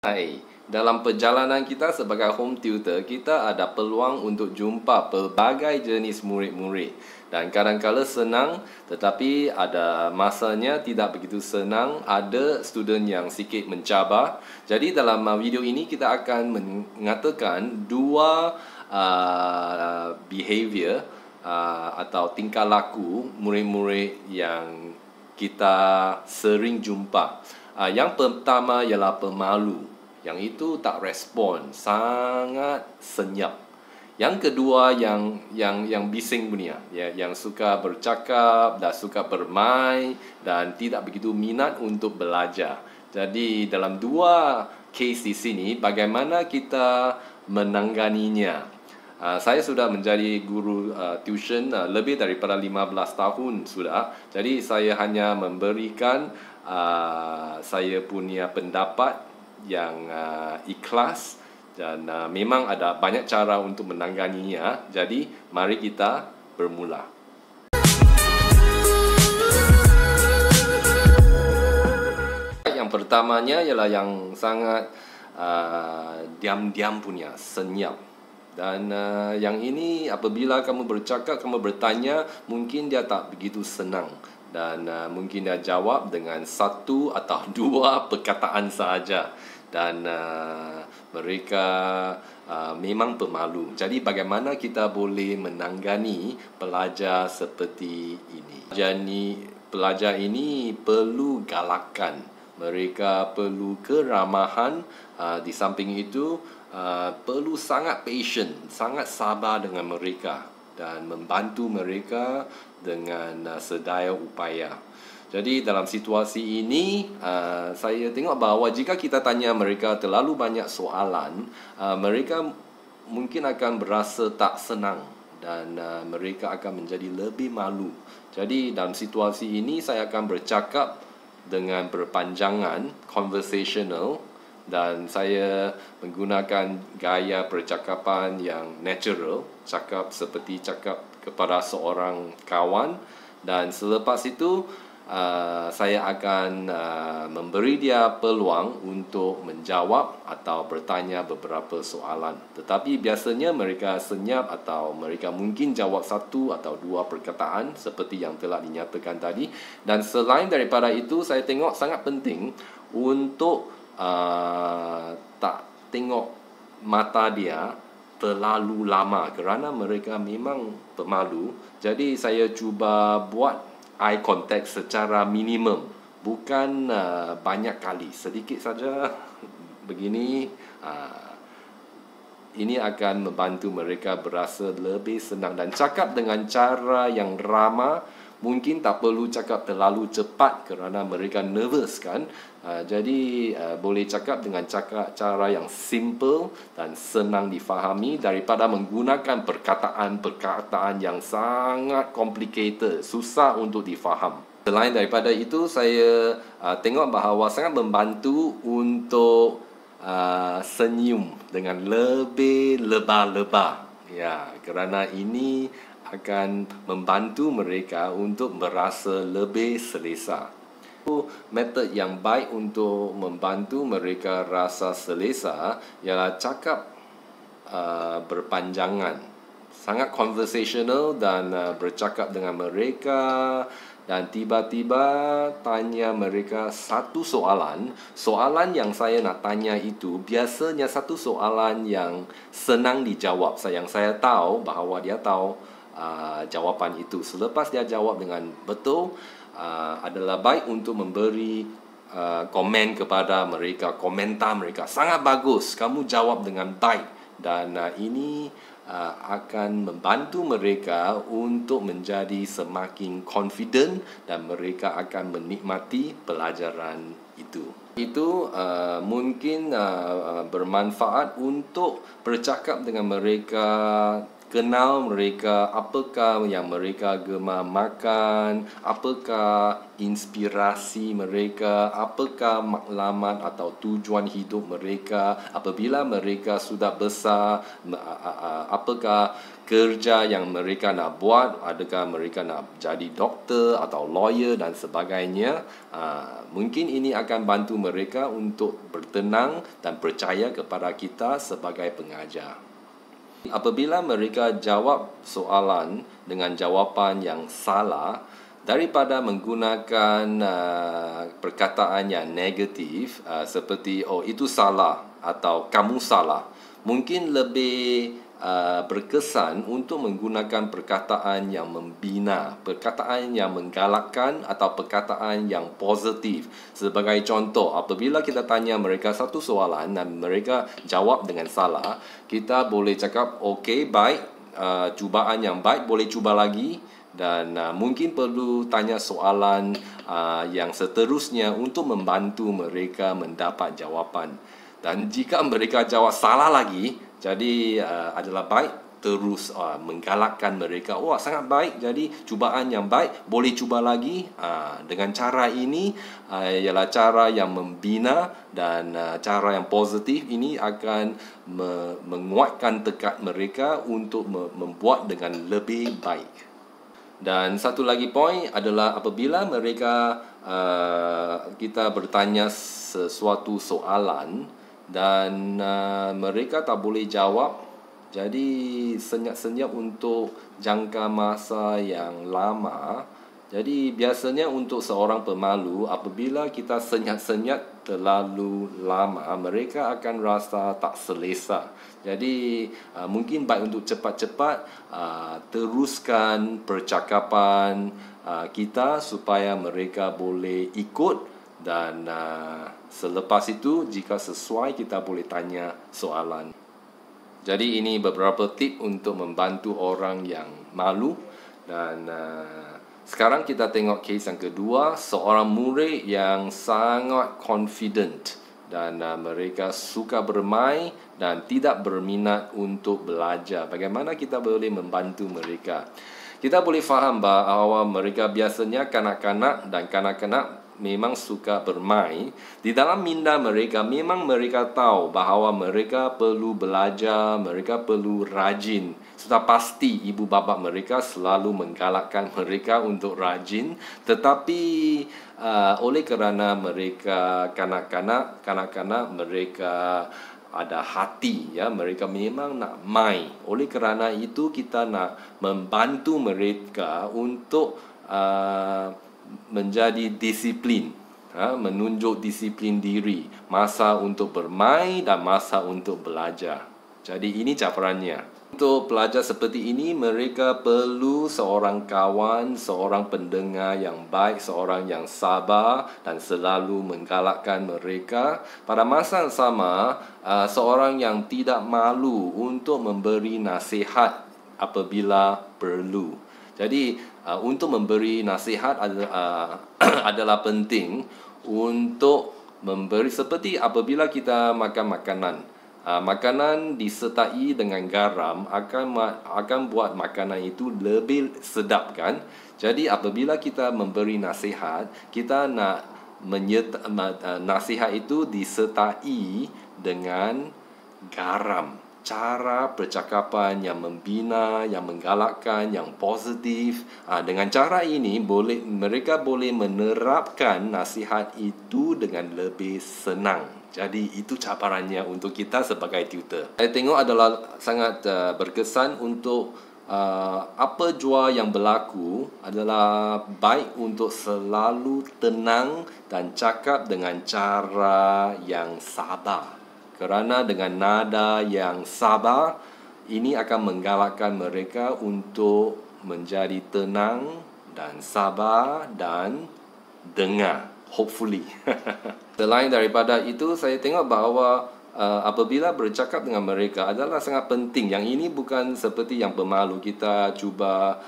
Hai, dalam perjalanan kita sebagai home tutor, kita ada peluang untuk jumpa pelbagai jenis murid-murid. Dan kadang-kala senang, tetapi ada masanya tidak begitu senang. Ada student yang sikit mencabar. Jadi dalam video ini kita akan mengatakan dua behavior atau tingkah laku murid-murid yang kita sering jumpa. Yang pertama ialah pemalu. Yang itu tak respon, sangat senyap. Yang kedua yang bising punya, ya, yang suka bercakap, dan suka bermain dan tidak begitu minat untuk belajar. Jadi dalam dua case di sini, bagaimana kita menanganinya? Saya sudah menjadi guru tuition lebih daripada 15 tahun sudah. Jadi saya hanya memberikan saya punya pendapat yang ikhlas dan memang ada banyak cara untuk menanganinya. Jadi mari kita bermula. Yang pertamanya ialah yang sangat diam-diam punya, senyap. Dan yang ini apabila kamu bercakap, kamu bertanya, mungkin dia tak begitu senang. Dan mungkin dia jawab dengan satu atau dua perkataan sahaja. Dan mereka memang pemalu. Jadi bagaimana kita boleh menangani pelajar seperti ini? Pelajar ini perlu galakan. Mereka perlu keramahan. Di samping itu perlu sangat patient, sangat sabar dengan mereka dan membantu mereka dengan sedaya upaya. Jadi dalam situasi ini, saya tengok bahawa jika kita tanya mereka terlalu banyak soalan, mereka mungkin akan berasa tak senang dan mereka akan menjadi lebih malu. Jadi dalam situasi ini, saya akan bercakap dengan berpanjangan, conversational, dan saya menggunakan gaya percakapan yang natural, cakap seperti cakap kepada seorang kawan. Dan selepas itu, saya akan memberi dia peluang untuk menjawab atau bertanya beberapa soalan. Tetapi biasanya mereka senyap atau mereka mungkin jawab satu atau dua perkataan seperti yang telah dinyatakan tadi. Dan selain daripada itu, saya tengok sangat penting untuk tak tengok mata dia terlalu lama kerana mereka memang pemalu. Jadi saya cuba buat eye contact secara minimum, bukan banyak kali, sedikit saja begini. Ini akan membantu mereka berasa lebih senang dan cakap dengan cara yang ramah. Mungkin tak perlu cakap terlalu cepat kerana mereka nervous kan. Jadi boleh cakap dengan cara yang simple dan senang difahami daripada menggunakan perkataan-perkataan yang sangat complicated, susah untuk difaham. Selain daripada itu, saya tengok bahawa sangat membantu untuk senyum dengan lebih lebar-lebar. Ya, kerana ini akan membantu mereka untuk merasa lebih selesa. Metod yang baik untuk membantu mereka rasa selesa ialah cakap berpanjangan, sangat conversational dan bercakap dengan mereka dan tiba-tiba tanya mereka satu soalan. Soalan yang saya nak tanya itu biasanya satu soalan yang senang dijawab. Yang saya tahu bahawa dia tahu jawapan itu. Selepas dia jawab dengan betul, adalah baik untuk memberi komen kepada mereka, komentar mereka. Sangat bagus, kamu jawab dengan baik. Dan ini akan membantu mereka untuk menjadi semakin confident dan mereka akan menikmati pelajaran itu. Itu mungkin bermanfaat untuk bercakap dengan mereka kenal mereka, apakah yang mereka gemar makan, apakah inspirasi mereka, apakah maklumat atau tujuan hidup mereka apabila mereka sudah besar, apakah kerja yang mereka nak buat, adakah mereka nak jadi doktor atau lawyer dan sebagainya. Mungkin ini akan bantu mereka untuk bertenang dan percaya kepada kita sebagai pengajar. Apabila mereka jawab soalan dengan jawapan yang salah, daripada menggunakan perkataan yang negatif seperti oh itu salah atau kamu salah, mungkin lebih berkesan untuk menggunakan perkataan yang membina, perkataan yang menggalakkan atau perkataan yang positif. Sebagai contoh, apabila kita tanya mereka satu soalan dan mereka jawab dengan salah, kita boleh cakap, okey, baik, cubaan yang baik, boleh cuba lagi. Dan mungkin perlu tanya soalan yang seterusnya untuk membantu mereka mendapat jawapan. Dan jika mereka jawab salah lagi, jadi adalah baik terus menggalakkan mereka. Wah, sangat baik, jadi cubaan yang baik, boleh cuba lagi. Dengan cara ini ialah cara yang membina dan cara yang positif ini akan menguatkan tekad mereka untuk membuat dengan lebih baik. Dan satu lagi poin adalah apabila mereka kita bertanya sesuatu soalan dan mereka tak boleh jawab, jadi senyap-senyap untuk jangka masa yang lama. Jadi biasanya untuk seorang pemalu, apabila kita senyap-senyap terlalu lama, mereka akan rasa tak selesa. Jadi mungkin baik untuk cepat-cepat teruskan percakapan kita supaya mereka boleh ikut. Dan selepas itu, jika sesuai, kita boleh tanya soalan. Jadi ini beberapa tip untuk membantu orang yang malu. Dan sekarang kita tengok kes yang kedua, seorang murid yang sangat confident dan mereka suka bermain dan tidak berminat untuk belajar. Bagaimana kita boleh membantu mereka? Kita boleh faham bahawa mereka biasanya kanak-kanak dan kanak-kanak memang suka bermain. Di dalam minda mereka, memang mereka tahu bahawa mereka perlu belajar, mereka perlu rajin. Sudah pasti ibu bapa mereka selalu menggalakkan mereka untuk rajin. Tetapi oleh kerana mereka kanak-kanak mereka ada hati, ya, mereka memang nak main. Oleh kerana itu kita nak membantu mereka untuk menjadi disiplin, menunjuk disiplin diri, masa untuk bermain dan masa untuk belajar. Jadi ini cabarannya. Untuk pelajar seperti ini, mereka perlu seorang kawan, seorang pendengar yang baik, seorang yang sabar dan selalu menggalakkan mereka. Pada masa yang sama, seorang yang tidak malu untuk memberi nasihat apabila perlu. Jadi untuk memberi nasihat adalah penting untuk memberi, seperti apabila kita makan makanan. Makanan disertai dengan garam akan buat makanan itu lebih sedap, kan? Jadi apabila kita memberi nasihat, kita nak nasihat itu disertai dengan garam. Cara percakapan yang membina, yang menggalakkan, yang positif. Dengan cara ini mereka boleh menerapkan nasihat itu dengan lebih senang. Jadi itu cabarannya untuk kita sebagai tutor. Saya tengok adalah sangat berkesan untuk apa jua yang berlaku adalah baik untuk selalu tenang dan cakap dengan cara yang sabar. Kerana dengan nada yang sabar, ini akan menggalakkan mereka untuk menjadi tenang dan sabar dan dengar. Hopefully. Selain daripada itu, saya tengok bahawa apabila bercakap dengan mereka adalah sangat penting. Yang ini bukan seperti yang pemalu, kita cuba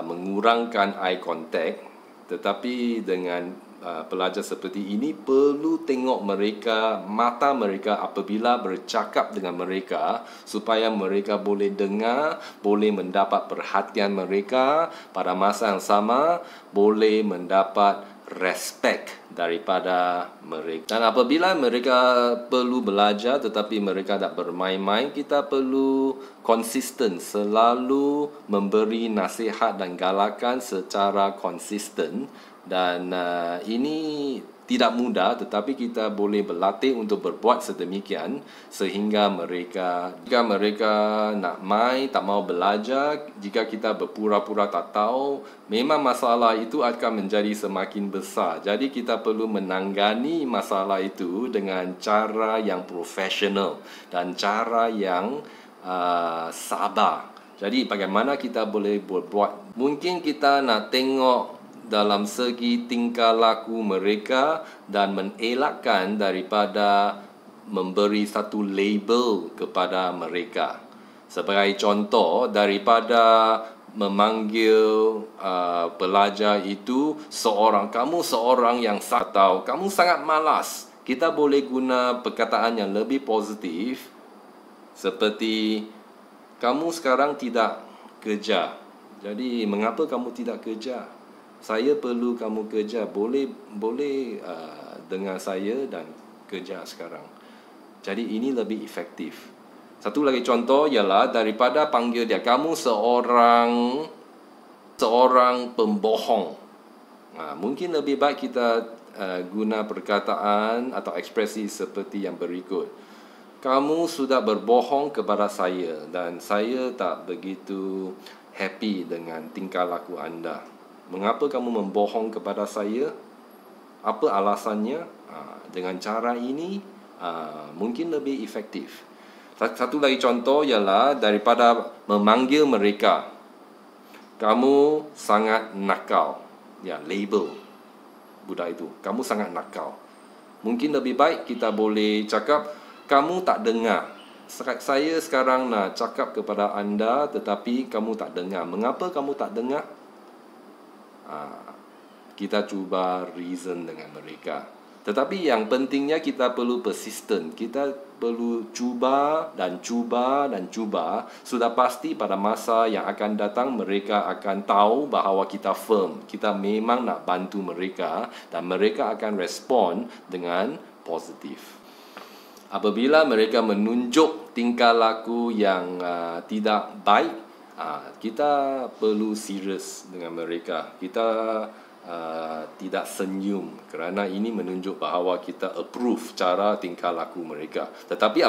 mengurangkan eye contact. Tetapi dengan pelajar seperti ini perlu tengok mereka, mata mereka apabila bercakap dengan mereka, supaya mereka boleh dengar, boleh mendapat perhatian mereka, pada masa yang sama boleh mendapat respect daripada mereka. Dan apabila mereka perlu belajar tetapi mereka tak bermain-main, kita perlu konsisten, selalu memberi nasihat dan galakan secara konsisten. Dan ini tidak mudah, tetapi kita boleh berlatih untuk berbuat sedemikian sehingga jika mereka nak main, tak mau belajar, jika kita berpura-pura tak tahu, memang masalah itu akan menjadi semakin besar. Jadi kita perlu menangani masalah itu dengan cara yang profesional dan cara yang sabar. Jadi bagaimana kita boleh berbuat? Mungkin kita nak tengok dalam segi tingkah laku mereka dan mengelakkan daripada memberi satu label kepada mereka. Sebagai contoh, daripada memanggil pelajar itu kamu seorang yang atau kamu sangat malas, kita boleh guna perkataan yang lebih positif seperti kamu sekarang tidak kerja. Jadi mengapa kamu tidak kerja? Saya perlu kamu kerja, boleh dengar saya dan kerja sekarang. Jadi ini lebih efektif. Satu lagi contoh ialah daripada panggil dia, kamu seorang pembohong. Mungkin lebih baik kita guna perkataan atau ekspresi seperti yang berikut. Kamu sudah berbohong kepada saya dan saya tak begitu happy dengan tingkah laku anda. Mengapa kamu membohong kepada saya? Apa alasannya? Dengan cara ini mungkin lebih efektif. Satu lagi contoh ialah daripada memanggil mereka, kamu sangat nakal. Ya, label budak itu, kamu sangat nakal. Mungkin lebih baik kita boleh cakap, kamu tak dengar. Saya sekarang nak cakap kepada anda tetapi kamu tak dengar. Mengapa kamu tak dengar? Kita cuba reason dengan mereka. Tetapi yang pentingnya kita perlu persisten. Kita perlu cuba dan cuba dan cuba. Sudah pasti pada masa yang akan datang mereka akan tahu bahawa kita firm. Kita memang nak bantu mereka dan mereka akan respon dengan positif. Apabila mereka menunjuk tingkah laku yang tidak baik, kita perlu serius dengan mereka. Kita tidak senyum kerana ini menunjuk bahawa kita approve cara tingkah laku mereka. Tetapi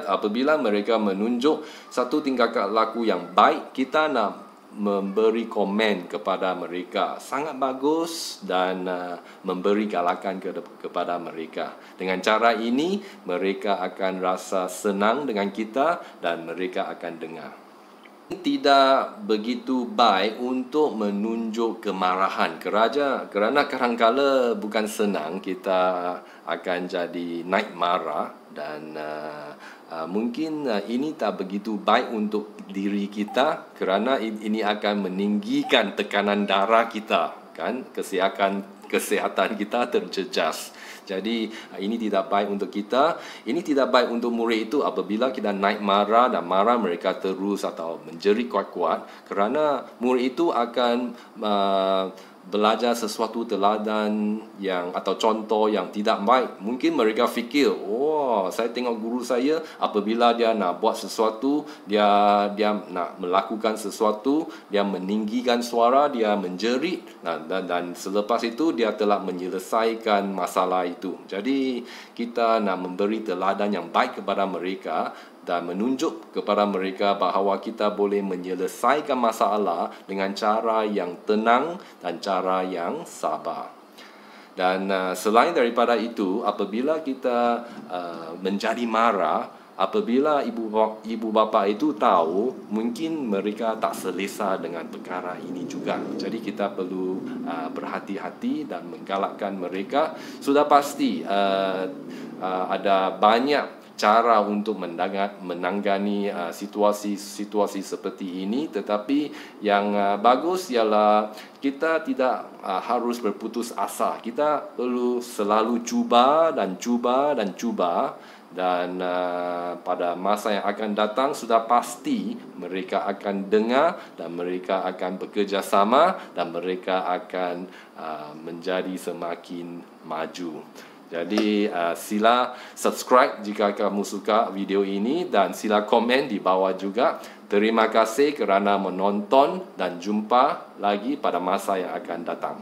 apabila mereka menunjuk satu tingkah laku yang baik, kita nak memberi komen kepada mereka sangat bagus dan memberi galakan kepada mereka. Dengan cara ini mereka akan rasa senang dengan kita dan mereka akan dengar. Tidak begitu baik untuk menunjuk kemarahan kerana kadang-kala bukan senang kita akan jadi naik marah dan mungkin ini tak begitu baik untuk diri kita kerana ini akan meninggikan tekanan darah kita, kan? Kesihatan kita terjejas. Jadi ini tidak baik untuk kita. Ini tidak baik untuk murid itu apabila kita naik marah dan marah mereka terus atau menjerit kuat-kuat, kerana murid itu akan belajar sesuatu teladan yang atau contoh yang tidak baik. Mungkin mereka fikir, saya tengok guru saya apabila dia nak buat sesuatu, dia nak melakukan sesuatu, dia meninggikan suara, dia menjerit dan selepas itu dia telah menyelesaikan masalah itu. Jadi kita nak memberi teladan yang baik kepada mereka dan menunjuk kepada mereka bahawa kita boleh menyelesaikan masalah dengan cara yang tenang dan cara yang sabar. Dan selain daripada itu, apabila kita menjadi marah, apabila ibu bapa itu tahu, mungkin mereka tak selesa dengan perkara ini juga. Jadi kita perlu berhati-hati dan menggalakkan mereka. Sudah pasti ada banyak cara untuk menangani situasi seperti ini. Tetapi yang bagus ialah kita tidak harus berputus asa. Kita perlu selalu cuba dan cuba dan cuba. Dan pada masa yang akan datang sudah pasti mereka akan dengar dan mereka akan bekerjasama dan mereka akan menjadi semakin maju. Jadi sila subscribe jika kamu suka video ini dan sila komen di bawah juga. Terima kasih kerana menonton dan jumpa lagi pada masa yang akan datang.